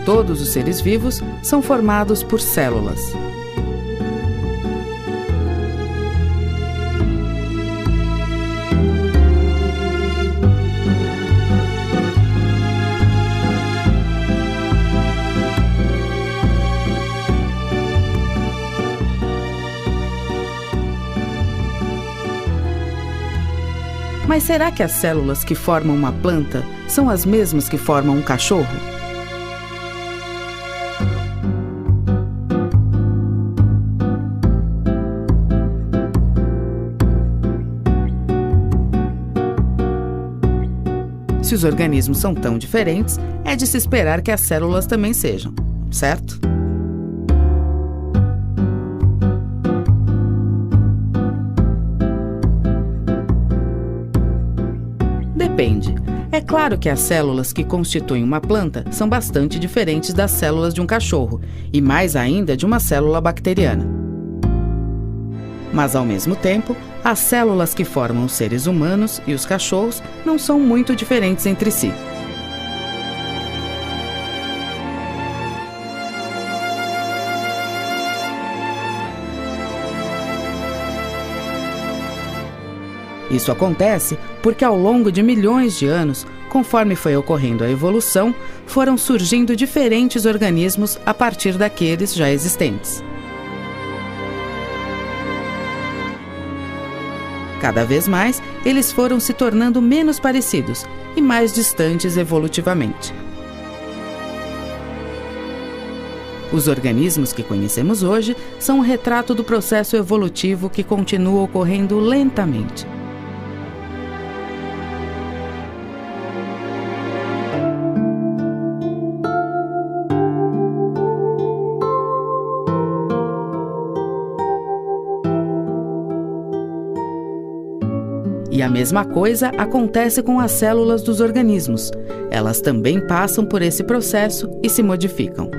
todos os seres vivos são formados por células. Mas será que as células que formam uma planta são as mesmas que formam um cachorro? Se os organismos são tão diferentes, é de se esperar que as células também sejam, certo? Depende. É claro que as células que constituem uma planta são bastante diferentes das células de um cachorro, e mais ainda de uma célula bacteriana. Mas, ao mesmo tempo, as células que formam os seres humanos e os cachorros não são muito diferentes entre si. Isso acontece porque ao longo de milhões de anos, conforme foi ocorrendo a evolução, foram surgindo diferentes organismos a partir daqueles já existentes. Cada vez mais, eles foram se tornando menos parecidos e mais distantes evolutivamente. Os organismos que conhecemos hoje são um retrato do processo evolutivo que continua ocorrendo lentamente. E a mesma coisa acontece com as células dos organismos. Elas também passam por esse processo e se modificam.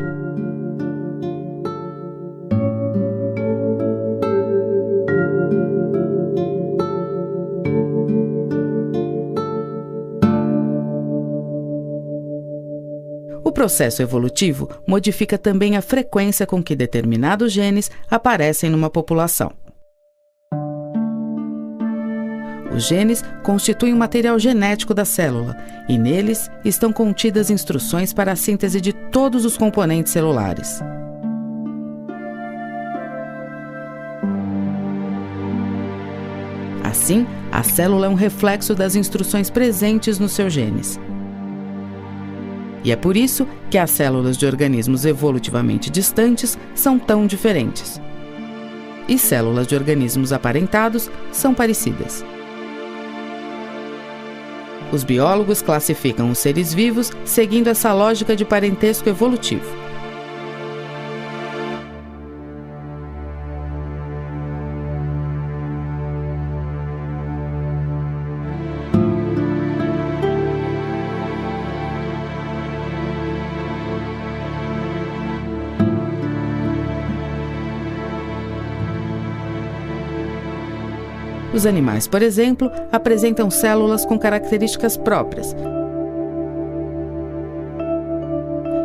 O processo evolutivo modifica também a frequência com que determinados genes aparecem numa população. Os genes constituem o material genético da célula e neles estão contidas instruções para a síntese de todos os componentes celulares. Assim, a célula é um reflexo das instruções presentes nos seus genes. E é por isso que as células de organismos evolutivamente distantes são tão diferentes. E células de organismos aparentados são parecidas. Os biólogos classificam os seres vivos seguindo essa lógica de parentesco evolutivo. Os animais, por exemplo, apresentam células com características próprias,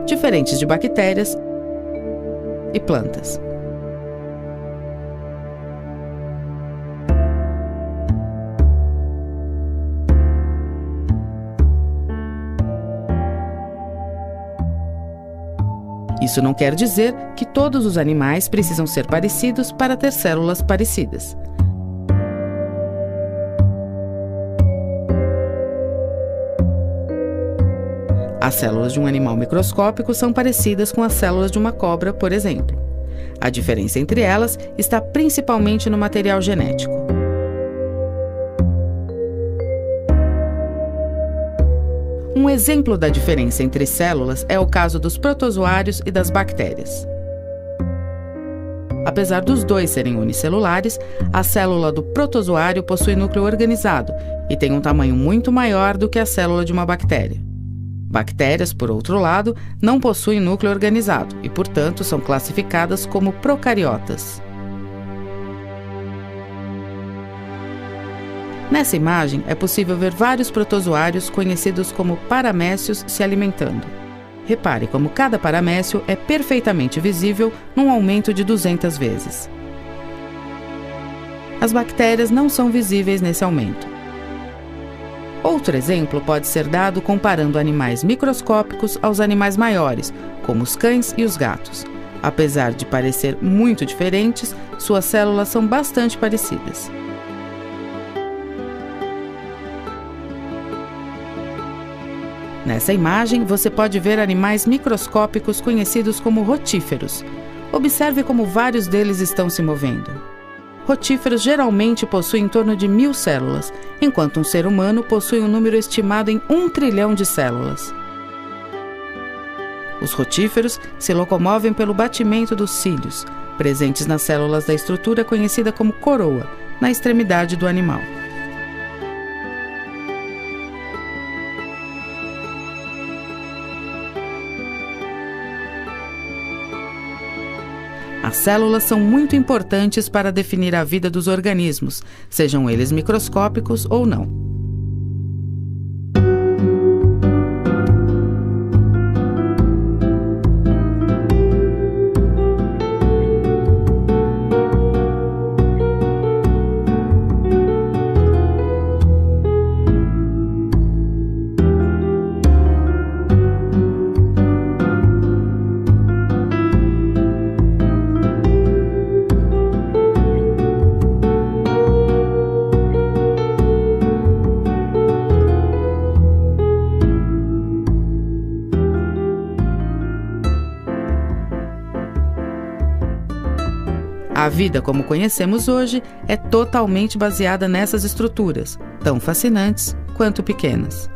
diferentes de bactérias e plantas. Isso não quer dizer que todos os animais precisam ser parecidos para ter células parecidas. As células de um animal microscópico são parecidas com as células de uma cobra, por exemplo. A diferença entre elas está principalmente no material genético. Um exemplo da diferença entre células é o caso dos protozoários e das bactérias. Apesar dos dois serem unicelulares, a célula do protozoário possui núcleo organizado e tem um tamanho muito maior do que a célula de uma bactéria. Bactérias, por outro lado, não possuem núcleo organizado e, portanto, são classificadas como procariotas. Nessa imagem, é possível ver vários protozoários conhecidos como paramécios se alimentando. Repare como cada paramécio é perfeitamente visível num aumento de 200 vezes. As bactérias não são visíveis nesse aumento. Outro exemplo pode ser dado comparando animais microscópicos aos animais maiores, como os cães e os gatos. Apesar de parecer muito diferentes, suas células são bastante parecidas. Nessa imagem, você pode ver animais microscópicos conhecidos como rotíferos. Observe como vários deles estão se movendo. Rotíferos geralmente possuem em torno de 1000 células, enquanto um ser humano possui um número estimado em 1 trilhão de células. Os rotíferos se locomovem pelo batimento dos cílios, presentes nas células da estrutura conhecida como coroa, na extremidade do animal. As células são muito importantes para definir a vida dos organismos, sejam eles microscópicos ou não. A vida como conhecemos hoje é totalmente baseada nessas estruturas, tão fascinantes quanto pequenas.